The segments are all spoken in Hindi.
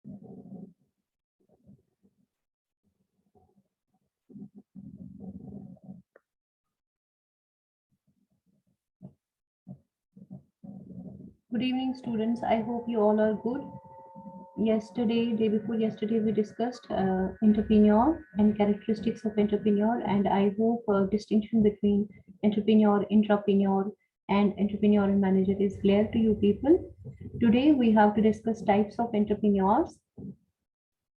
Good evening, students. I hope you all are good. Day before yesterday, we discussed entrepreneur and characteristics of entrepreneur, and I hope distinction between entrepreneur, intrapreneur, and entrepreneur and manager is clear to you people. Today, we have to discuss types of entrepreneurs.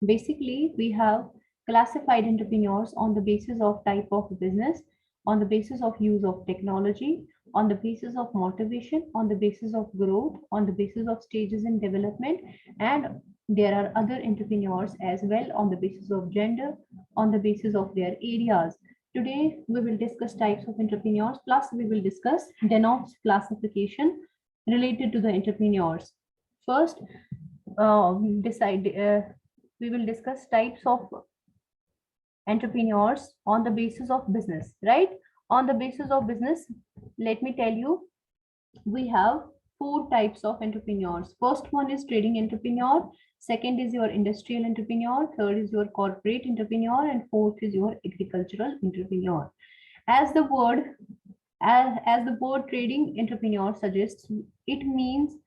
Basically, we have classified entrepreneurs on the basis of type of business, on the basis of use of technology, on the basis of motivation, on the basis of growth, on the basis of stages in development, and there are other entrepreneurs as well on the basis of gender, on the basis of their areas. Today, we will discuss types of entrepreneurs, plus we will discuss DENOPS classification related to the entrepreneurs. First, we will discuss types of entrepreneurs on the basis of business, right? On the basis of business, let me tell you, we have four types of entrepreneurs. First one is trading entrepreneur, second is your industrial entrepreneur, third is your corporate entrepreneur, and fourth is your agricultural entrepreneur. As the word trading entrepreneur suggests, it means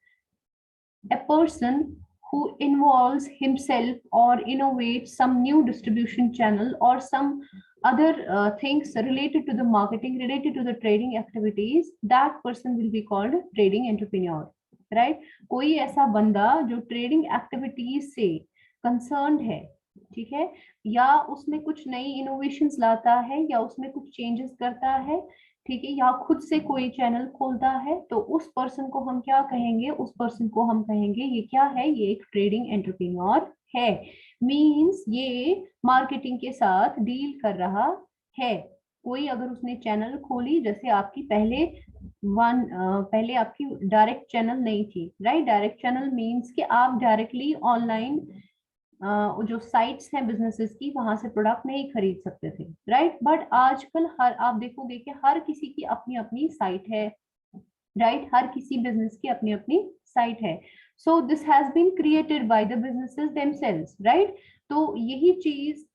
a person who involves himself or innovates some new distribution channel or some other things related to the marketing, related to the trading activities, that person will be called trading entrepreneur, right? कोई ऐसा बंदा जो ट्रेडिंग एक्टिविटीज से कंसर्न है, ठीक है, या उसमें कुछ नई इनोवेशंस लाता है, या उसमें कुछ चेंजेस करता है, ठीक है, या खुद से कोई चैनल खोलता है, तो उस पर्सन को हम क्या कहेंगे? उस पर्सन को हम कहेंगे ये क्या है? ये एक ट्रेडिंग एंटरप्रेन्योर है। मींस ये मार्केटिंग के साथ डील कर रहा है। कोई अगर उसने चैनल खोली, जैसे आपकी पहले आपकी डायरेक्ट चैनल नहीं थी, राइट? डायरेक्ट चैनल मींस कि आप डायरेक्टली ऑनलाइन जो साइट्स हैं बिजनेसेस की, वहां से प्रोडक्ट नहीं खरीद सकते थे, राइट? बट आजकल आप देखोगे कि हर किसी की अपनी अपनी साइट है, राइट? हर किसी बिजनेस की अपनी अपनी साइट है। So this has been created by the businesses themselves, right? तो यही चीज,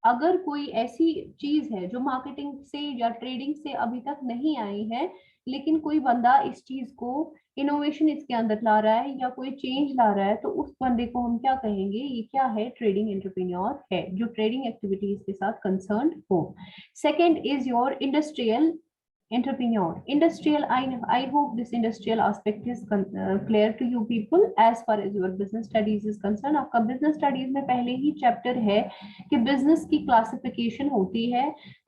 अगर कोई ऐसी चीज है जो मार्केटिंग से या ट्रेडिंग से अभी तक नहीं आई है, लेकिन कोई बंदा इस चीज को इनोवेशन इसके अंदर ला रहा है या कोई चेंज ला रहा है, तो उस बंदे को हम क्या कहेंगे? ये क्या है? ट्रेडिंग एंटरप्रेन्योर है, जो ट्रेडिंग एक्टिविटीज के साथ कंसर्न हो। Second is your industrial entrepreneur. Industrial, I hope this industrial aspect is clear to you people. As far as your business studies is concerned, आपका business studies में पहले ही chapter है कि business की classification होती है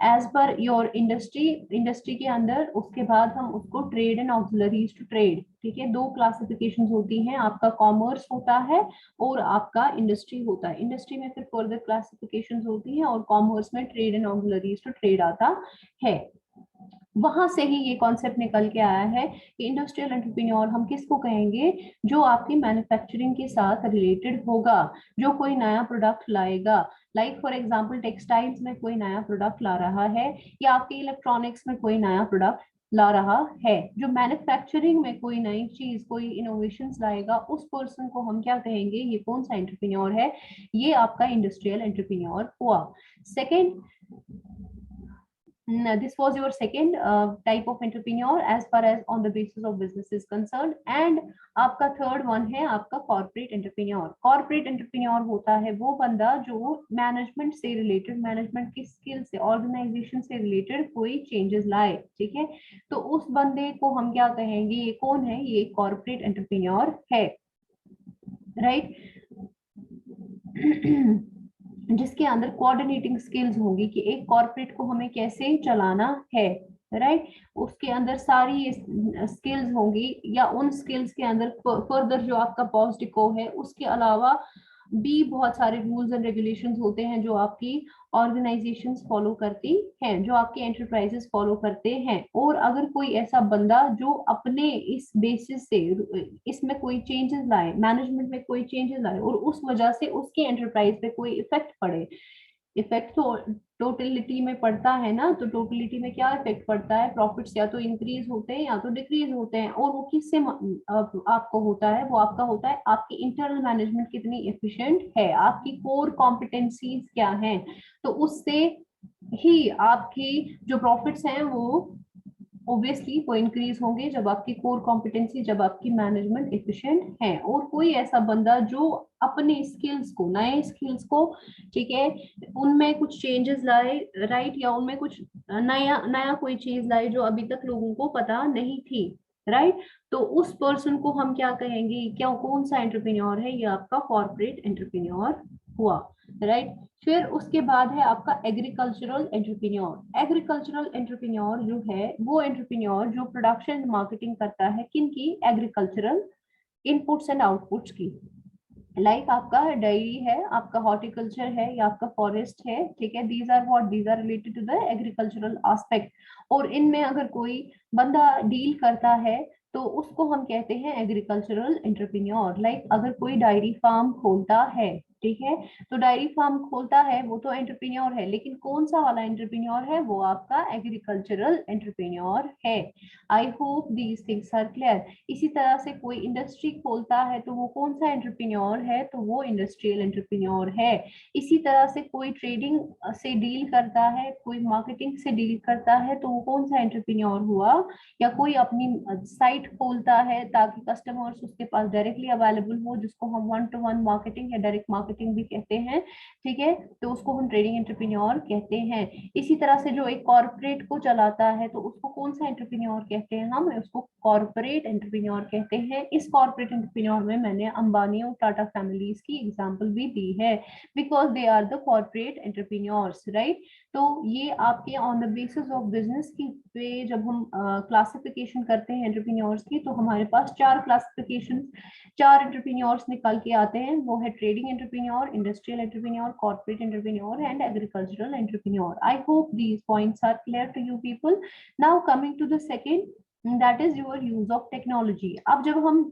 as per your industry के अंदर, उसके बाद हम उसको trade and auxiliaries to trade, ठीक है, दो classifications होती हैं, आपका commerce होता है और आपका industry होता है। industry में फिर further classifications होती हैं और commerce में trade and auxiliaries to trade आता है। वहां से ही ये कॉन्सेप्ट निकल के आया है कि इंडस्ट्रियल एंटरप्रेन्योर हम किसको कहेंगे? जो आपकी मैन्युफैक्चरिंग के साथ रिलेटेड होगा, जो कोई नया प्रोडक्ट लाएगा, लाइक फॉर एग्जांपल टेक्सटाइल्स में कोई नया प्रोडक्ट ला रहा है, या आपके इलेक्ट्रॉनिक्स में कोई नया प्रोडक्ट ला रहा है, जो मैन्युफैक्चरिंग में कोई नई चीज, कोई इनोवेशंस लाएगा, उस पर्सन को हम क्या कहेंगे? ये कौन सा एंटरप्रेन्योर है? ये आपका इंडस्ट्रियल एंटरप्रेन्योर हुआ। Second, this was your second type of entrepreneur as far as on the basis of business is concerned. And आपका third one है आपका corporate entrepreneur. corporate entrepreneur होता है वो बंदा जो मैनेजमेंट से रिलेटेड, मैनेजमेंट की स्किल से, ऑर्गेनाइजेशन से रिलेटेड कोई चेंजेस लाए, ठीक है, तो उस बंदे को हम क्या कहेंगे? ये कौन है? ये corporate entrepreneur है, राइट? जिसके अंदर कोऑर्डिनेटिंग स्किल्स होंगी कि एक कॉर्पोरेट को हमें कैसे चलाना है, राइट? उसके अंदर सारी स्किल्स होंगी, या उन स्किल्स के अंदर फर्दर जो आपका पॉजिटिव है, उसके अलावा भी बहुत सारे रूल्स एंड रेगुलेशंस होते हैं जो आपकी ऑर्गेनाइजेशंस फॉलो करती हैं, जो आपके एंटरप्राइजेस फॉलो करते हैं। और अगर कोई ऐसा बंदा जो अपने इस बेसिस से इसमें कोई चेंजेस लाए, मैनेजमेंट में कोई चेंजेस लाए, और उस वजह से उसके एंटरप्राइज पे कोई इफेक्ट पड़े, इफेक्ट तो टोटलिटी में पड़ता है ना, तो टोटलिटी में क्या इफेक्ट पड़ता है, प्रॉफिट्स या तो इंक्रीज होते हैं या तो डिक्रीज होते हैं, और वो किससे आपको होता है, वो आपका होता है आपकी इंटरनल मैनेजमेंट कितनी एफिशिएंट है, आपकी कोर कॉम्पिटेंसीज क्या हैं, तो उससे ही आपकी जो प्रॉफिट्स हैं वो ऑब्वियसली वो इंक्रीज होंगे, जब आपकी कोर कॉम्पिटेंसी, जब आपकी मैनेजमेंट एफिशिएंट है। और कोई ऐसा बंदा जो अपने स्किल्स को, नए स्किल्स को, ठीक है, उनमें कुछ चेंजेस लाए, राइट, या उनमें कुछ नया नया कोई चीज लाए जो अभी तक लोगों को पता नहीं थी, राइट, तो उस पर्सन को हम क्या कहेंगे, क्या कौन सा एंटरप्रेन्योर है, ये आपका कॉर्पोरेट एंटरप्रेन्योर हुआ, राइट। फिर उसके बाद है आपका एग्रीकल्चरल एंटरप्रेन्योर। एग्रीकल्चरल एंटरप्रेन्योर जो है वो एंटरप्रेन्योर जो प्रोडक्शन मार्केटिंग करता है, किनकी, एग्रीकल्चरल इनपुट्स एंड आउटपुट्स की। लाइक आपका डेयरी है, आपका हॉर्टिकल्चर है, या आपका फॉरेस्ट है, ठीक है, these are what, these are related to the agricultural aspect. और इनमें अगर कोई बंदा डील करता है तो उसको हम कहते हैं एग्रीकल्चरल एंटरप्रेन्योर। लाइक अगर कोई डायरी फार्म खोलता है, ठीक है, तो डायरी फार्म खोलता है वो तो एंटरप्रेन्योर है, लेकिन कौन सा वाला एंटरप्रेन्योर है, वो आपका एग्रीकल्चरल एंटरप्रेन्योर है। I hope these things are clear. इसी तरह से कोई इंडस्ट्री खोलता है तो वो कौन सा एंटरप्रेन्योर है, तो वो इंडस्ट्रियल एंटरप्रेन्योर है। इसी तरह से कोई ट्रेडिंग से डील करता है, कोई मार्केटिंग से डील करता है, तो वो कौन सा एंटरप्रेन्योर हुआ। या कोई अपनी साइट खोलता है ताकि कस्टमर्स उसके पास डायरेक्टली अवेलेबल हो, जिसको हम वन टू वन मार्केटिंग या डायरेक्ट मार्केटिंग भी कहते हैं, ठीक है, तो उसको हम ट्रेडिंग एंटरप्रेन्योर कहते हैं। इसी तरह से जो एक कॉर्पोरेट को चलाता है तो उसको कौन सा एंटरप्रेन्योर कहते हैं, हम उसको कॉर्पोरेट एंटरप्रेन्योर कहते हैं। इस कॉर्पोरेट एंटरप्रेन्योर में मैंने अंबानी और टाटा फैमिलीज की एग्जांपल भी दी है, because they are the corporate entrepreneurs, right. तो ये आपके on the basis of business की पे जब हम क्लासिफिकेशन करते हैं एंटरप्रेन्योर्स की, तो हमारे पास चार क्लासिफिकेशन, चार एंटरप्रेन्योर्स निकल के आते हैं, वो है trading entrepreneur, industrial entrepreneur, corporate entrepreneur and agricultural entrepreneur. I hope these points are clear to you people. Now coming to the second, that is your use of technology. अब जब हम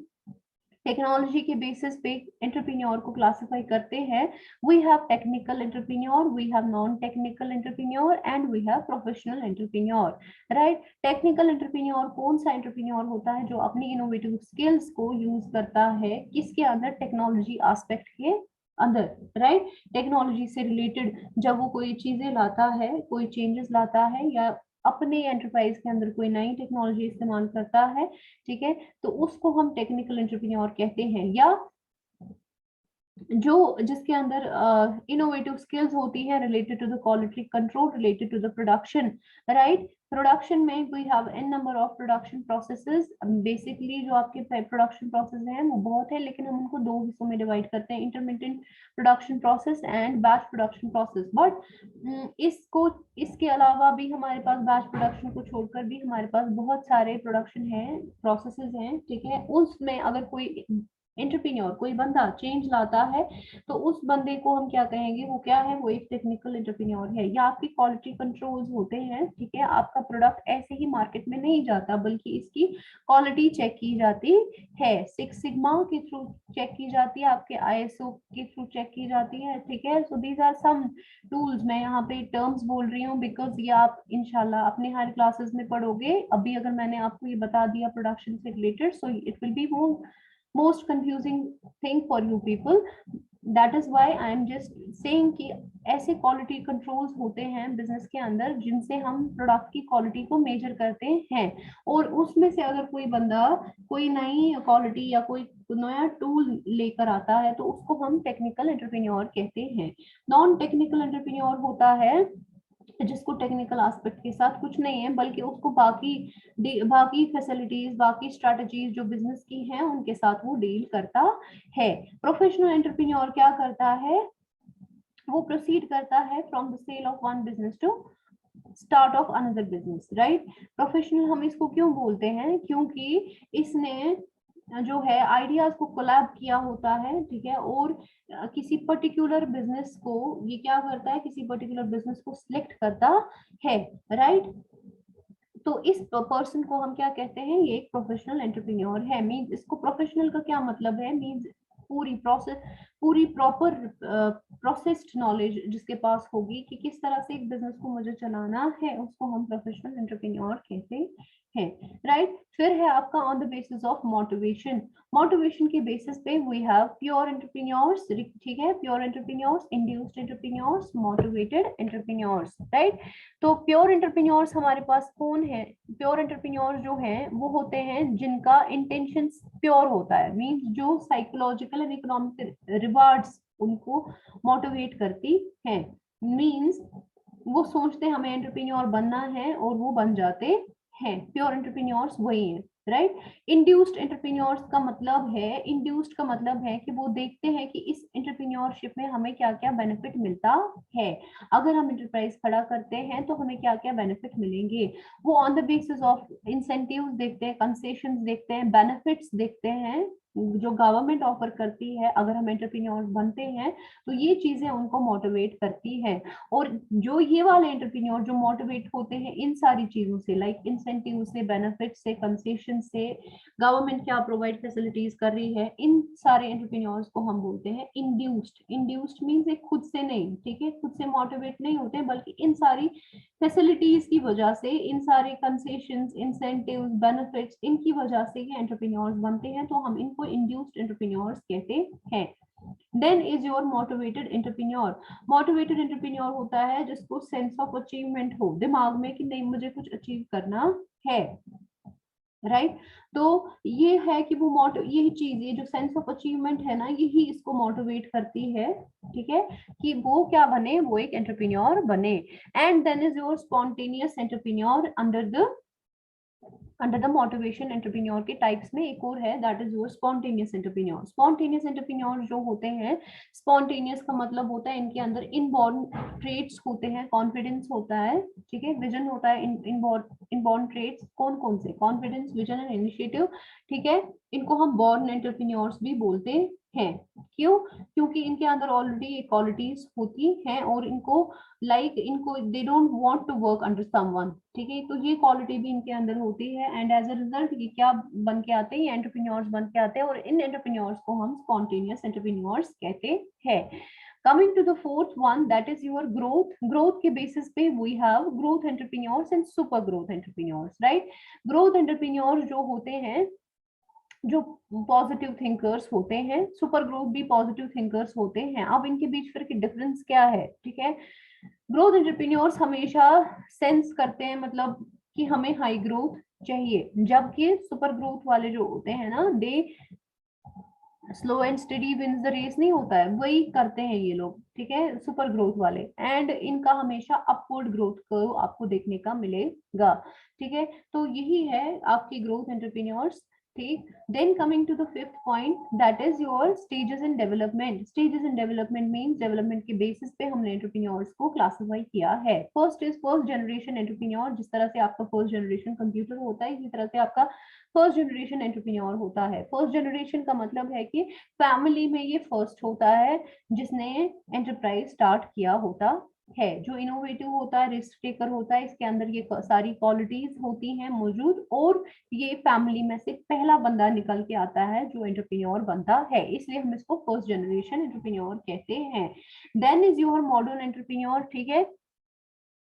टेक्नोलॉजी के बेसिस पे एंटरप्रेन्योर को क्लासिफाई करते हैं, we have technical entrepreneur, we have non technical entrepreneur and we have professional entrepreneur, right. Technical entrepreneur कौन सा एंटरप्रेन्योर होता है, जो अपनी इनोवेटिव स्किल्स को यूज करता है किसके अंदर, टेक्नोलॉजी एस्पेक्ट के अंदर, राइट। टेक्नोलॉजी से रिलेटेड जब वो कोई चीजें लाता है, कोई चेंजेस लाता है, या अपने एंटरप्राइज के अंदर कोई नई टेक्नोलॉजी इस्तेमाल करता है, ठीक है, तो उसको हम टेक्निकल एंटरप्रेन्योर कहते हैं। या जो जिसके अंदर इनोवेटिव स्किल्स होती है related to the quality control, related to the production, right. Production में we have an number of production processes. Basically जो आपके प्रोडक्शन प्रोसेस हैं वो बहुत है, लेकिन हम उनको दो हिस्सों में डिवाइड करते हैं, intermediate production process and batch production process. But इसको इसके अलावा भी हमारे पास बैच प्रोडक्शन को छोड़कर भी हमारे पास बहुत सारे प्रोडक्शन है, प्रोसेसेस हैं, ठीक है। उसमें अगर कोई एंटरप्रेन्योर, कोई बंदा चेंज लाता है, तो उस बंदे को हम क्या कहेंगे, वो क्या है, वो एक टेक्निकल एंटरप्रेन्योर है। या आपकी क्वालिटी कंट्रोल्स होते हैं, ठीक है, आपका प्रोडक्ट ऐसे ही मार्केट में नहीं जाता, बल्कि इसकी क्वालिटी चेक की जाती है, सिक्स सिग्मा के थ्रू चेक की जाती है, आपके आईएसओ के थ्रू चेक की जाती है, ठीक है। So these are some tools. मैं यहाँ पे टर्म्स बोल रही हूँ बिकॉज ये आप इंशाल्लाह अपने हर क्लासेस में पढ़ोगे। अभी अगर मैंने आपको ये बता दिया प्रोडक्शन से related, so it will be most confusing thing for you people. That is why I am just saying कि ऐसे क्वालिटी कंट्रोल्स होते हैं बिजनेस के अंदर जिनसे हम प्रोडक्ट की क्वालिटी को मेजर करते हैं। और उसमें से अगर कोई बंदा कोई नई क्वालिटी या कोई नया टूल लेकर आता है, तो उसको हम टेक्निकल एंटरप्रेन्योर कहते हैं। नॉन टेक्निकल एंटरप्रेन्योर होता है जिसको टेक्निकल एस्पेक्ट के साथ कुछ नहीं है, बल्कि उसको बाकी फैसिलिटीज, बाकी स्ट्रेटजीज जो बिजनेस की हैं उनके साथ वो डील करता है। प्रोफेशनल एंटरप्रेन्योर क्या करता है, वो प्रोसीड करता है from the sale of one business to start off another business, right. Professional हम इसको क्यों बोलते हैं, क्योंकि इसने जो है आइडियाज को कोलैब किया होता है, ठीक है, और किसी पर्टिकुलर बिजनेस को ये क्या करता है, किसी पर्टिकुलर बिजनेस को सिलेक्ट करता है, राइट। तो इस पर्सन को हम क्या कहते हैं, ये एक प्रोफेशनल एंटरप्रेन्योर है। मींस इसको प्रोफेशनल का क्या मतलब है, मींस पूरी पूरी प्रॉपर प्रोसेस्ड नॉलेज जिसके पास होगी कि किस तरह से एक बिजनेस को मुझे चलाना है, उसको हम प्रोफेशनल एंटरप्रेन्योर कहते हैं, राइट। फिर है आपका on the basis of motivation. Motivation के बेसिस पे वी हैव प्योर एंटरप्रेन्योर्स, ठीक है, pure entrepreneurs, induced entrepreneurs, motivated entrepreneurs, right. तो प्योर एंटरप्रेन्योर्स हमारे पास कौन है? प्योर एंटरप्रेन्योर जो हैं वो होते हैं जिनका इंटेंशन प्योर होता है, मींस जो साइकोलॉजिकल एंड इकोनॉमिक रिवार्ड्स उनको मोटिवेट करती हैं, मींस वो सोचते हैं हमें एंटरप्रेन्योर बनना है और वो बन जाते हैं। प्योर एंटरप्रेन्योर्स वही हैं, राइट। इंड्यूस्ड एंटरप्रेन्योर्स का मतलब है, इंड्यूस्ड का मतलब है कि वो देखते हैं कि इस एंटरप्रेन्योरशिप में हमें क्या क्या बेनिफिट मिलता है, अगर हम एंटरप्राइज खड़ा करते हैं तो हमें क्या क्या बेनिफिट मिलेंगे। वो on the basis of incentives देखते हैं, कंसेशंस देखते हैं, बेनिफिट्स देखते हैं जो गवर्नमेंट ऑफर करती है अगर हम एंटरप्रेन्योर बनते हैं, तो ये चीजें उनको मोटिवेट करती है। और जो ये वाले एंटरप्रेन्योर जो मोटिवेट होते हैं इन सारी चीजों से, लाइक इंसेंटिव से, बेनिफिट से, कंसेशन से, गवर्नमेंट क्या प्रोवाइड फैसिलिटीज कर रही है, इन सारे एंटरप्रेन्योर्स को हम बोलते हैं इंड्यूस्ड। इंड्यूस्ड मींस एक खुद से नहीं, ठीक है, खुद से मोटिवेट नहीं होते बल्कि इन सारी फैसिलिटीज की वजह से, इन सारे कंसेशंस, इंसेंटिव्स, बेनिफिट्स, इनकी वजह से ये एंटरप्रेन्योर्स बनते हैं, तो हम इनको इंड्यूस्ड एंटरप्रेन्योर्स कहते हैं। Then is your motivated entrepreneur. Motivated entrepreneur होता है जिसको सेंस ऑफ अचीवमेंट हो दिमाग में कि नहीं मुझे कुछ अचीव करना है, राइट। तो ये है कि वो यही चीज, ये जो सेंस ऑफ अचीवमेंट है ना, यही इसको मोटिवेट करती है, ठीक है, कि वो क्या बने, वो एक एंटरप्रेन्योर बने। And then is your spontaneous entrepreneur under the motivation entrepreneur के टाइप्स में एक और है, that is your spontaneous entrepreneur. Spontaneous entrepreneur जो होते हैं, स्पॉन्टेनियस का मतलब होता है इनके अंदर इनबॉर्न ट्रेट्स होते हैं, कॉन्फिडेंस होता है, ठीक है, विजन होता है, इनबॉर्न ट्रेट्स कौन कौन से, कॉन्फिडेंस, विजन एंड इनिशिएटिव, ठीक है। इनको हम बॉर्न एंटरप्रेन्योर्स भी बोलते हैं। क्यों? क्योंकि इनके अंदर ऑलरेडी ये क्वालिटीज होती हैं और इनको इनको they don't want to work under someone, ठीक है, तो ये क्वालिटी भी इनके अंदर होती है। एंड एज अ रिजल्ट ये क्या बन के आते हैं, एंटरप्रेन्योर्स बन के आते हैं, और इन एंटरप्रेन्योर्स को हम स्पॉन्टेनियस एंटरप्रेन्योर्स कहते हैं। Coming to the fourth one, that is your growth. Growth के basis पे we have growth entrepreneurs and super growth entrepreneurs, right? Growth entrepreneurs जो होते हैं, जो पॉजिटिव थिंकर्स होते हैं, सुपर ग्रोथ भी पॉजिटिव थिंकर्स होते हैं। अब इनके बीच फिर डिफरेंस क्या है, ठीक है। ग्रोथ एंटरप्रेन्योर्स हमेशा सेंस करते हैं, मतलब कि हमें हाई ग्रोथ चाहिए, जबकि सुपर ग्रोथ वाले जो होते हैं ना, they slow and steady wins the race नहीं होता है, वही करते हैं ये लोग, ठीक है, सुपर ग्रोथ वाले। एंड इनका हमेशा अपवर्ड ग्रोथ कर्व आपको देखने का मिलेगा, ठीक है। तो यही है आपकी ग्रोथ एंटरप्रेन्योर्स, ठीक। Then coming to the fifth point, that is your stages in development. Stages in development means development के बेसिस पे हमने एंटरप्रेन्योर्स को क्लासिफाई किया है। First is first generation entrepreneur, जिस तरह से आपका फर्स्ट जनरेशन कंप्यूटर होता है, इसी तरह से आपका फर्स्ट जनरेशन एंटरप्रेन्योर होता है। फर्स्ट जनरेशन का मतलब है कि फैमिली में ये फर्स्ट होता है जिसने एंटरप्राइज स्टार्ट किया होता है, जो इनोवेटिव होता है, रिस्क टेकर होता है, इसके अंदर ये सारी क्वालिटीज होती हैं मौजूद, और ये फैमिली में से पहला बंदा निकल के आता है जो एंटरप्रेन्योर बनता है, इसलिए हम इसको फर्स्ट जनरेशन एंटरप्रेन्योर कहते हैं। Then is your modern entrepreneur, ठीक है।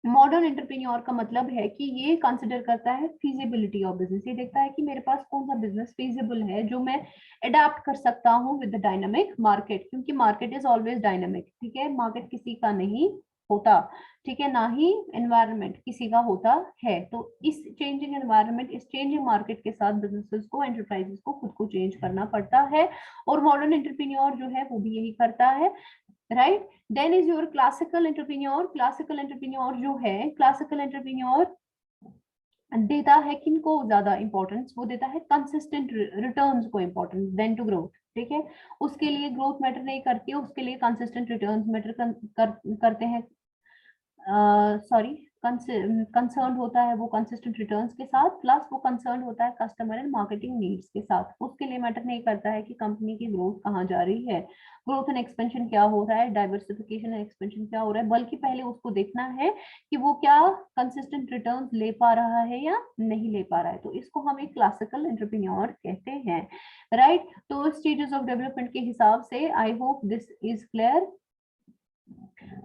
मॉडर्न एंटरप्रेन्योर का मतलब है कि ये कंसिडर करता है फिजिबिलिटी ऑफ बिजनेस, ये देखता है कि मेरे पास कौन सा बिजनेस फिजिबल है जो मैं अडेप्ट कर सकता हूँ विद द डायनामिक मार्केट, क्योंकि मार्केट इज ऑलवेज डायनामिक, ठीक है, मार्केट किसी का नहीं होता, ठीक है, ना ही एनवायरनमेंट किसी का होता है। तो इस चेंजिंग एनवायरनमेंट, इस चेंजिंग मार्केट के साथ बिजनेसेस को, एंटरप्राइजेस को खुद को चेंज करना पड़ता है, और मॉडर्न एंटरप्रेन्योर जो है वो भी यही करता है, right. Then is your classical entrepreneur. Classical entrepreneur जो है, क्लासिकल एंटरप्रेन्योर देता है किनको ज्यादा इंपॉर्टेंस, वो देता है कंसिस्टेंट रिटर्न्स को इंपॉर्टेंस देन टू ग्रोथ, ठीक है। उसके लिए ग्रोथ मैटर नहीं करती है, उसके लिए कंसिस्टेंट रिटर्न्स मैटर करते हैं, सॉरी, कंसर्न होता है वो कंसिस्टेंट रिटर्न्स के साथ, प्लस वो कंसर्न होता है कस्टमर एंड मार्केटिंग नीड्स के साथ। उसके लिए मैटर नहीं करता है कि कंपनी की ग्रोथ कहाँ जा रही है, ग्रोथ एंड एक्सपेंशन क्या हो रहा है, डाइवर्सिफिकेशन एंड एक्सपेंशन क्या हो रहा है, बल्कि पहले उसको देखना है कि वो क्या कंसिस्टेंट रिटर्न्स ले पा रहा है या नहीं ले पा रहा है। तो इसको हम एक क्लासिकल एंटरप्रेन्योर कहते हैं, राइट। तो स्टेजेस ऑफ डेवलपमेंट के हिसाब से आई होप दिस इज क्लियर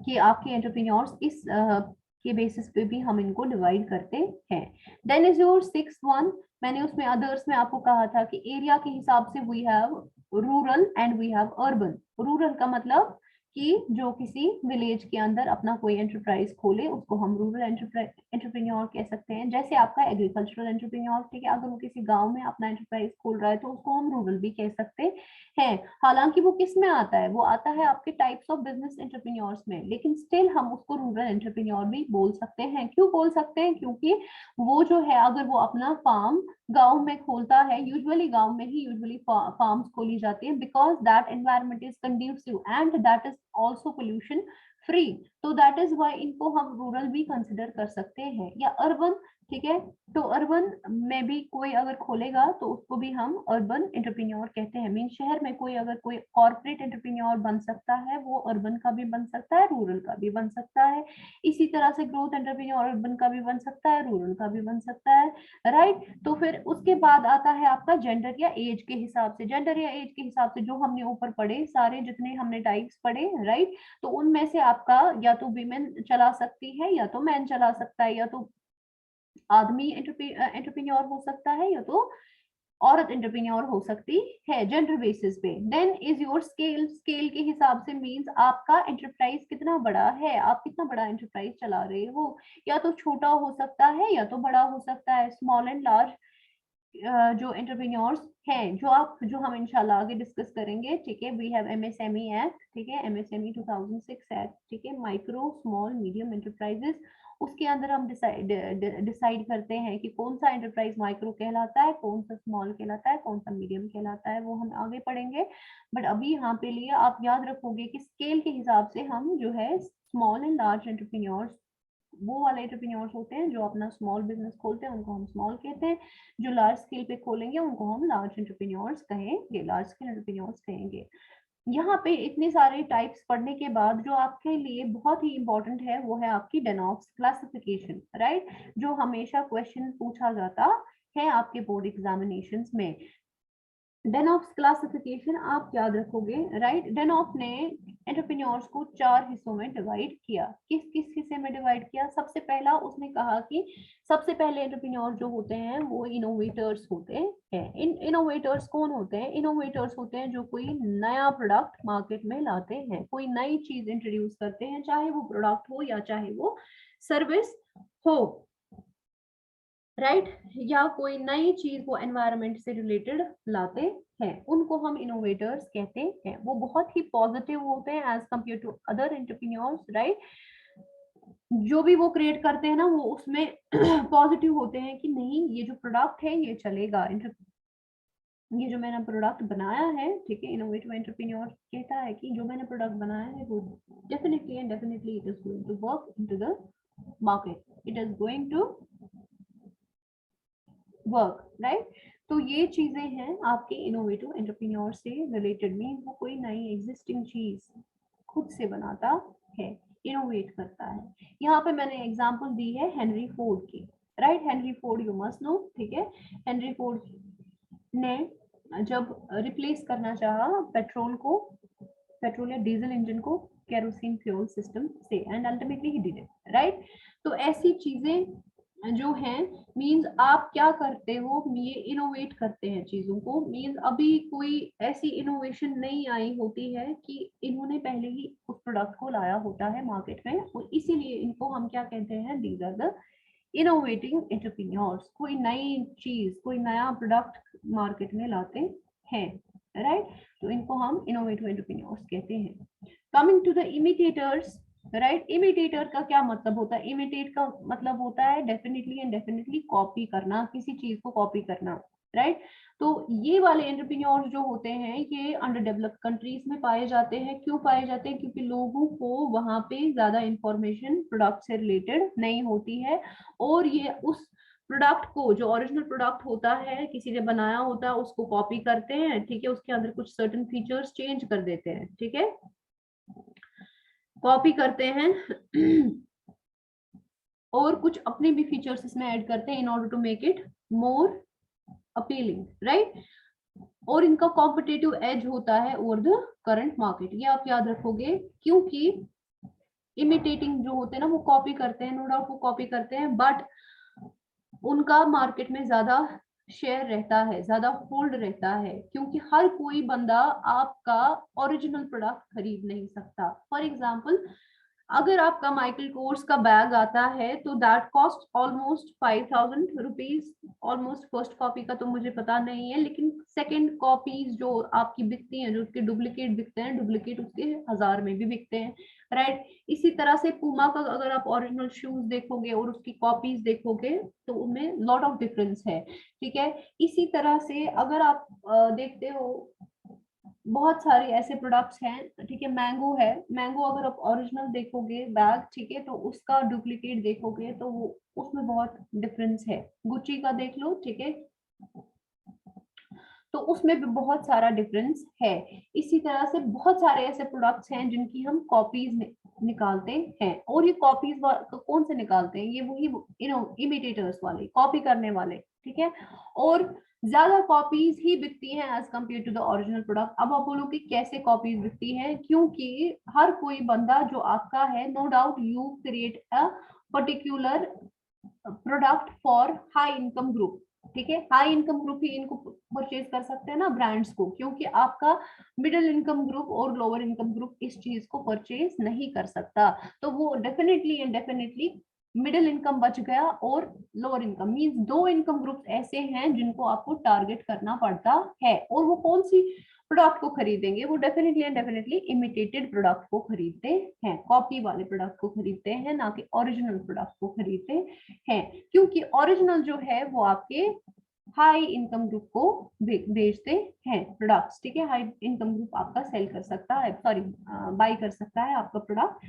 कि आपके एंटरप्रेन्योर्स इस के बेसिस पे भी हम इनको डिवाइड करते हैं। Then is your six one, मैंने उसमें अदर्स में आपको कहा था कि एरिया के हिसाब से we have rural and we have urban. Rural का मतलब कि जो किसी विलेज के अंदर अपना कोई एंटरप्राइज खोले उसको हम रूरल एंटरप्रेन्योर कह सकते हैं। जैसे आपका एग्रीकल्चरल एंटरप्रेन्योर, ठीक है, अगर वो किसी गांव में अपना एंटरप्राइज खोल रहा है तो उसको हम रूरल भी कह सकते हैं। हालांकि वो किस में आता है, वो आता है आपके टाइप्स ऑफ बिजनेस एंटरप्रेन्योर्स में, लेकिन स्टिल हम उसको रूरल एंटरप्रेन्योर भी बोल सकते हैं। क्यों बोल सकते हैं? क्योंकि वो जो है अगर वो अपना फार्म गांव में खोलता है, यूजुअली गांव में ही यूजुअली फार्म्स खोली जाती है, because that environment is conducive and that is also pollution free. तो दैट इज व्हाई इनको हम रूरल भी कंसिडर कर सकते हैं। या अर्बन, ठीक है, तो अर्बन में भी कोई अगर खोलेगा तो उसको भी हम अर्बन एंटरप्रेन्योर कहते हैं। मीन शहर में कोई अगर कोई कॉर्पोरेट एंटरप्रेन्योर बन सकता है, वो अर्बन का भी बन सकता है, रूरल का भी बन सकता है। इसी तरह से ग्रोथ एंटरप्रेन्योर अर्बन का भी बन सकता है, रूरल का भी बन सकता है, राइट। तो फिर उसके बाद आता है आपका जेंडर या एज के हिसाब से। जेंडर या एज के हिसाब से जो हमने ऊपर पढ़े सारे जितने हमने टाइप्स पढ़े, राइट, तो उनमें से आपका या तो वीमेन चला सकती है या तो मैन चला सकता है, या तो आदमी एंटरप्रेन्योर हो सकता है या तो औरत एंटरप्रेन्योर हो सकती है, जेंडर बेसिस पे। Then is your scale, scale के हिसाब से मींस आपका एंटरप्राइज कितना बड़ा है, आप कितना बड़ा एंटरप्राइज चला रहे हो। या तो छोटा हो सकता है या तो बड़ा हो सकता है। स्मॉल एंड लार्ज जो एंटरप्रेन्योर्स हैं, जो हम इंशाल्लाह आगे डिस्कस करेंगे, ठीक है। वी हैव एमएसएमई एक्ट, ठीक है, एमएसएमई 2006 एक्ट, ठीक है, माइक्रो स्मॉल मीडियम एंटरप्राइजेस। उसके अंदर हम डिसाइड करते हैं कि कौन सा एंटरप्राइज माइक्रो कहलाता है, कौन सा स्मॉल कहलाता है, कौन सा मीडियम कहलाता है, वो हम आगे पढ़ेंगे। बट अभी यहाँ पे लिए आप याद रखोगे कि स्केल के हिसाब से हम जो है स्मॉल एंड लार्ज एंटरप्रेन्योर्स, वो वाले एंटरप्रेन्योर्स होते हैं जो अपना स्मॉल बिजनेस खोलते हैं उनको हम स्मॉल कहते हैं। जो लार्ज स्केल पे खोलेंगे उनको हम लार्ज एंटरप्रेन्योर्स कहेंगे, लार्ज स्केल एंटरप्रेन्योर्स कहेंगे। यहाँ पे इतने सारे टाइप्स पढ़ने के बाद जो आपके लिए बहुत ही इंपॉर्टेंट है वो है आपकी डेनॉक्स क्लासिफिकेशन, राइट, जो हमेशा क्वेश्चन पूछा जाता है आपके बोर्ड एग्जामिनेशंस में। डेनॉफ्स क्लासिफिकेशन आप याद रखोगे, राइट। डेनॉफ ने एंटरप्रेन्योर्स को 4 हिस्सों में डिवाइड किया। किस किस हिस्से में डिवाइड किया? सबसे पहला उसने कहा कि सबसे पहले एंटरप्रेन्योर जो होते हैं वो इनोवेटर्स होते हैं। इनोवेटर्स कौन होते हैं? इनोवेटर्स होते हैं जो कोई नया प्रोडक्ट मार्केट में लाते हैं, कोई नई चीज इंट्रोड्यूस करते हैं, चाहे वो प्रोडक्ट हो या चाहे वो सर्विस हो, राइट, या कोई नई चीज वो एनवायरनमेंट से रिलेटेड लाते हैं, उनको हम इनोवेटर्स कहते हैं। वो बहुत ही पॉजिटिव होते हैं as compare to other entrepreneurs, right. जो भी वो क्रिएट करते हैं ना वो उसमें पॉजिटिव होते हैं कि नहीं ये जो प्रोडक्ट है ये चलेगा, ये जो मैंने प्रोडक्ट बनाया है, ठीक है। इनोवेटिव एंटरप्रेन्योर कहता है कि जो मैंने प्रोडक्ट बनाया है वो definitely and definitely it is going to work into the market, it is going to work, right. तो ये चीजें हैं आपके इनोवेटिव एंटरप्रेन्योर से रिलेटेड में। वो कोई नई एग्जिस्टिंग चीज खुद से बनाता है, इनोवेट करता है। यहाँ पे मैंने एग्जांपल दी है हेनरी फोर्ड की, right. Henry Ford you must know, ठीक है। हेनरी फोर्ड ने जब रिप्लेस करना चाहा पेट्रोल या डीजल इंजन को केरोसिन फ्यूल सिस्टम से, and ultimately he did it, right. तो ऐसी चीजें जो हैं, मींस आप क्या करते हो, ये इनोवेट करते हैं चीजों को। मींस अभी कोई ऐसी इनोवेशन नहीं आई होती है कि इन्होंने पहले ही उस प्रोडक्ट को लाया होता है मार्केट में, और इसीलिए इनको हम क्या कहते हैं, these are the innovating entrepreneurs. कोई नई चीज, कोई नया प्रोडक्ट मार्केट में लाते हैं, राइट। तो इनको हम इनोवेटिव एंटरप्रेन्योर्स कहते हैं। Coming to the imitators, right. Imitator का क्या मतलब होता है? इमिटेट का मतलब होता है डेफिनेटली एंड डेफिनेटली कॉपी करना, किसी चीज को कॉपी करना, राइट। तो ये वाले एंटरप्रेन्योर्स जो होते हैं ये अंडर डेवलप्ड कंट्रीज में पाए जाते हैं। क्यों पाए जाते हैं? क्योंकि लोगों को वहां पे ज्यादा इंफॉर्मेशन प्रोडक्ट से रिलेटेड नहीं होती है, और ये उस प्रोडक्ट को, जो ओरिजिनल प्रोडक्ट होता है, किसी ने बनाया होता है, उसको कॉपी करते हैं, ठीक है, उसके अंदर कुछ सर्टेन फीचर्स चेंज कर देते हैं, ठीक है, कॉपी करते हैं और कुछ अपने भी फीचर्स इसमें ऐड करते हैं in order to make it more appealing, right. और इनका कॉम्पिटेटिव एज होता है ओवर द करंट मार्केट, ये आप याद रखोगे, क्योंकि इमिटेटिंग जो होते हैं ना वो कॉपी करते हैं, नो डाउट वो कॉपी करते हैं, बट उनका मार्केट में ज्यादा शेयर रहता है, ज्यादा होल्ड रहता है, क्योंकि हर कोई बंदा आपका ओरिजिनल प्रोडक्ट खरीद नहीं सकता। फॉर एग्जाम्पल, अगर आपका माइकल कोर्स का बैग आता है तो that cost almost 5000 rupees, almost. First copy का तो मुझे पता नहीं है, लेकिन सेकंड कॉपीज जो आपकी बिकती हैं, जो उसके डुप्लीकेट बिकते हैं, डुप्लीकेट उसके 1000 में भी बिकते हैं, राइट। इसी तरह से पूमा का अगर आप ओरिजिनल शूज देखोगे और उसकी कॉपीज देखोगे तो उनमें लॉट ऑफ डिफरेंस है, ठीक है। इसी तरह से अगर आप देखते हो बहुत सारे ऐसे प्रोडक्ट्स हैं, ठीक है, मैंगो है, मैंगो अगर आप ओरिजिनल देखोगे बैग, ठीक है, तो उसका डुप्लीकेट देखोगे तो वो उसमें बहुत डिफरेंस है। गुच्ची का देख लो, ठीक है, तो उसमें भी बहुत सारा डिफरेंस है। इसी तरह से बहुत सारे ऐसे प्रोडक्ट्स हैं जिनकी हम कॉपीज निकालते हैं, और ये कॉपीज कौन से निकालते हैं? ये वही इमिटेटर्स वाले, कॉपी करने वाले, ठीक है। और ज्यादा कॉपीज ही बिकती हैं as compare to the original product. अब आप बोलोगे कैसे कॉपीज बिकती हैं? क्योंकि हर कोई बंदा जो आपका है, no doubt you create a particular product for high income group, ठीक है, हाई इनकम ग्रुप ही इनको परचेज कर सकते हैं ना ब्रांड्स को, क्योंकि आपका मिडिल इनकम ग्रुप और लोअर इनकम ग्रुप इस चीज को परचेज नहीं कर सकता। तो वो definitely and definitely middle income बच गया, और लोअर इनकम मींस दो इनकम ग्रुप्स ऐसे हैं जिनको आपको टारगेट करना पड़ता है। और वो कौन सी प्रोडक्ट को खरीदेंगे? वो definitely and definitely imitated product को खरीदते हैं, कॉपी वाले प्रोडक्ट को खरीदते हैं, ना कि ओरिजिनल प्रोडक्ट को खरीदते हैं, क्योंकि ओरिजिनल जो है वो आपके हाई इनकम ग्रुप को बेचते हैं प्रोडक्ट्स, ठीक है। हाई इनकम ग्रुप आपका सेल कर सकता है, सॉरी बाय कर सकता है आपका product,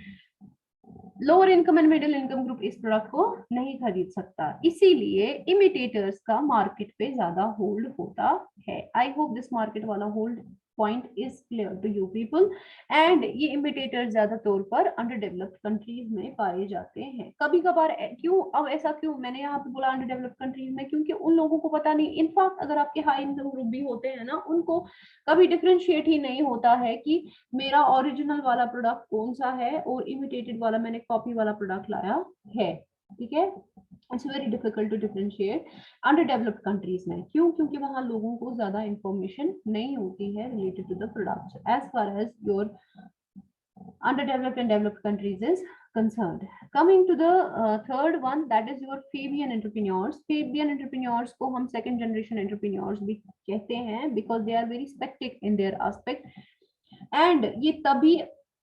lower income and middle income group इस प्रोडक्ट को नहीं खरीद सकता। इसीलिए इमिटेटर्स का मार्केट पे ज्यादा होल्ड होता है। आई होप दिस मार्केट वाला hold point is clear to you people. And ये इमिटेटर ज्यादा तौर पर अंडर डेवलप्ड कंट्रीज में पाए जाते हैं। कभी कभार क्यों, अब ऐसा क्यों मैंने यहाँ पे बोला अंडर डेवलप्ड कंट्रीज में? क्योंकि उन लोगों को पता नहीं, इनफैक्ट अगर आपके हाई इनकम ग्रुप भी होते हैं ना, उनको कभी डिफ्रेंशिएट ही नहीं होता है कि मेरा ओरिजिनल वाला प्रोडक्ट कौन सा है और इमिटेटेड वाला, मैंने कॉपी वाला प्रोडक्ट लाया है, ठीक है। It's very difficult to differentiate under developed countries में। क्यों? क्योंकि वहां लोगों को ज्यादा इंफॉर्मेशन नहीं होती है related to the products as far as your underdeveloped and developed countries is concerned. Coming to the third one, that is your Fabian entrepreneurs. Fabian entrepreneurs को हम second generation entrepreneurs भी कहते हैं because they are very skeptic in their aspect, and ये तभी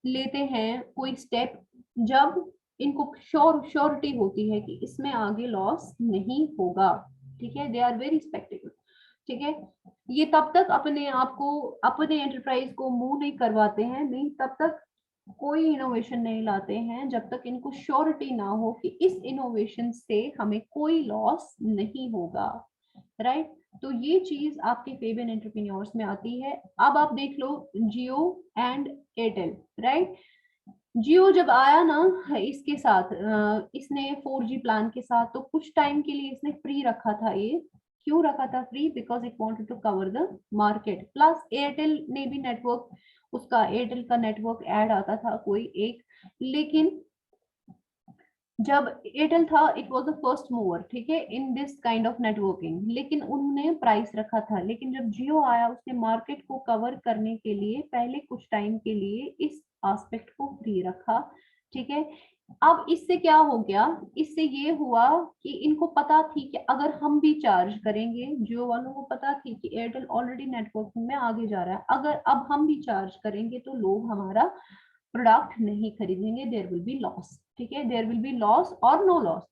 लेते हैं कोई स्टेप जब इनको श्योरिटी होती है कि इसमें आगे लॉस नहीं होगा, ठीक है। दे आर वेरी स्पेक्टिकल, ठीक है। ये तब तक अपने आप को, अपने एंटरप्राइज को मूव नहीं करवाते हैं, नहीं तब तक कोई इनोवेशन नहीं लाते हैं जब तक इनको श्योरिटी ना हो कि इस इनोवेशन से हमें कोई लॉस नहीं होगा, राइट। तो ये चीज आपके फेबियन एंटरप्रेन्योर्स में आती है। अब आप देख लो जियो एंड एयरटेल, राइट। जियो जब आया ना इसके साथ, इसने 4G प्लान के साथ, तो कुछ टाइम के लिए इसने फ्री रखा था। ये क्यों रखा था free? Because it wanted to cover the market. Plus Airtel ने भी नेटवर्क, उसका एयरटेल का नेटवर्क ऐड आता था कोई एक, लेकिन जब एयरटेल था it was the first mover, ठीक है, in this kind of networking, लेकिन उन्होंने प्राइस रखा था। लेकिन जब जियो आया उसने मार्केट को कवर करने के लिए पहले कुछ टाइम के लिए इस एस्पेक्ट को फ्री रखा, ठीक है। अब इससे क्या हो गया? इससे ये हुआ कि इनको पता थी कि अगर हम भी चार्ज करेंगे, जियो वालों को पता थी कि एयरटेल ऑलरेडी नेटवर्किंग में आगे जा रहा है, अगर अब हम भी चार्ज करेंगे तो लोग हमारा प्रोडक्ट नहीं खरीदेंगे, देयर विल बी लॉस, ठीक है। देयर विल बी लॉस और नो लॉस,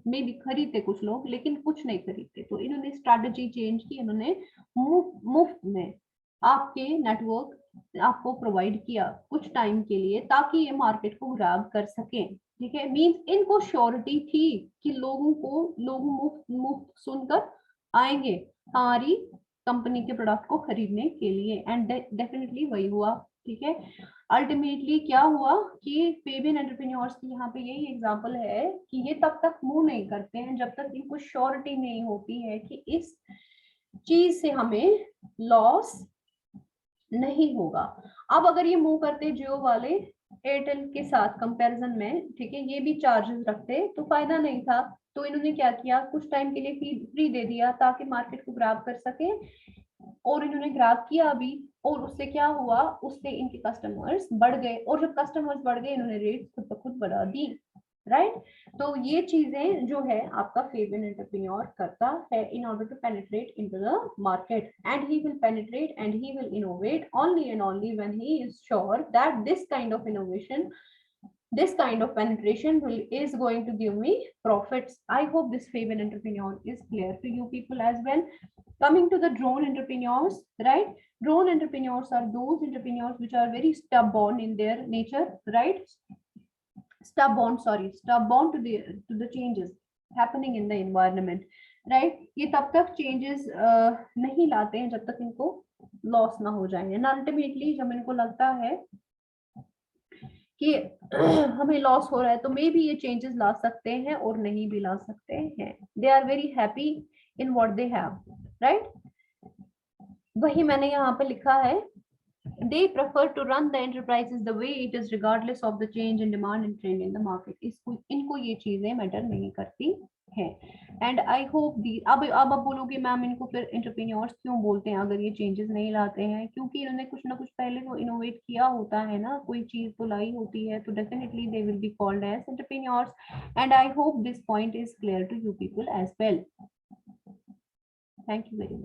में भी खरीदते कुछ लोग, लेकिन कुछ नहीं खरीदते। तो इन्होंने स्ट्रैटेजी चेंज की, इन्होंने मुफ्त में आपके नेटवर्क आपको प्रोवाइड किया कुछ टाइम के लिए, ताकि ये मार्केट को ग्रैब कर सके। ठीक है, मींस इनको श्योरिटी थी कि लोग मुफ्त सुनकर आएंगे हमारी कंपनी के प्रोडक्ट को खरीदने के लिए, एंड डेफिनेटली वही हुआ। ठीक है, अल्टीमेटली क्या हुआ कि फेबियन एंटरप्रेन्योर्स की यहाँ पे यही एग्जांपल है कि ये तब तक मूव नहीं करते हैं जब तक इनको श्योरिटी नहीं होती है कि इस चीज से हमें लॉस नहीं होगा। अब अगर ये मूव करते जियो वाले एयरटेल के साथ कंपैरिजन में, ठीक है, ये भी चार्जेस रखते तो फायदा नहीं था। तो इन्होंने क्या किया, कुछ टाइम के लिए फ्री दे दिया ताकि मार्केट को ग्रैब कर सके, और इन्होंने ग्रैब किया अभी, और उससे क्या हुआ, उससे इनके कस्टमर्स बढ़ गए, और जब कस्टमर्स बढ़ गए इन्होंने रेट खुद ब खुद बढ़ा दी। राइट, तो ये चीजें जो है आपका फेबियन एंटरप्रेन्योर करता है in order to penetrate into the market, and he will penetrate and he will innovate only and only when he is sure that this kind of innovation, this kind of penetration is going to give me profits. I hope this Fabian entrepreneur is clear to you people as well. Coming to the drone entrepreneurs, right? Drone entrepreneurs are those entrepreneurs which are very stubborn in their nature, right? Stubborn to the changes happening in the environment, right? ये तब तक changes नहीं लाते हैं जब तक इनको लॉस ना हो जाए, and ultimately जब इनको लगता है कि हमें लॉस हो रहा है तो मे बी ये चेंजेस ला सकते हैं और नहीं भी ला सकते हैं। They are very happy in what they have, right? वही मैंने यहाँ पे लिखा है, they prefer to run the enterprises the way it is regardless of the change in demand and trend in the market. इनको ये चीजें मैटर नहीं करती हैं। एंड आई होप दी, अब आप बोलोगे मैम इनको फिर एंटरप्रेन्योर्स क्यों बोलते हैं अगर ये चेंजेस नहीं लाते हैं? क्योंकि इन्होंने कुछ ना कुछ पहले तो इनोवेट किया होता है ना, कोई चीज तो लाई होती है, तो definitely they will be called as entrepreneurs, and I hope this point is clear to you people as well. Thank you very much.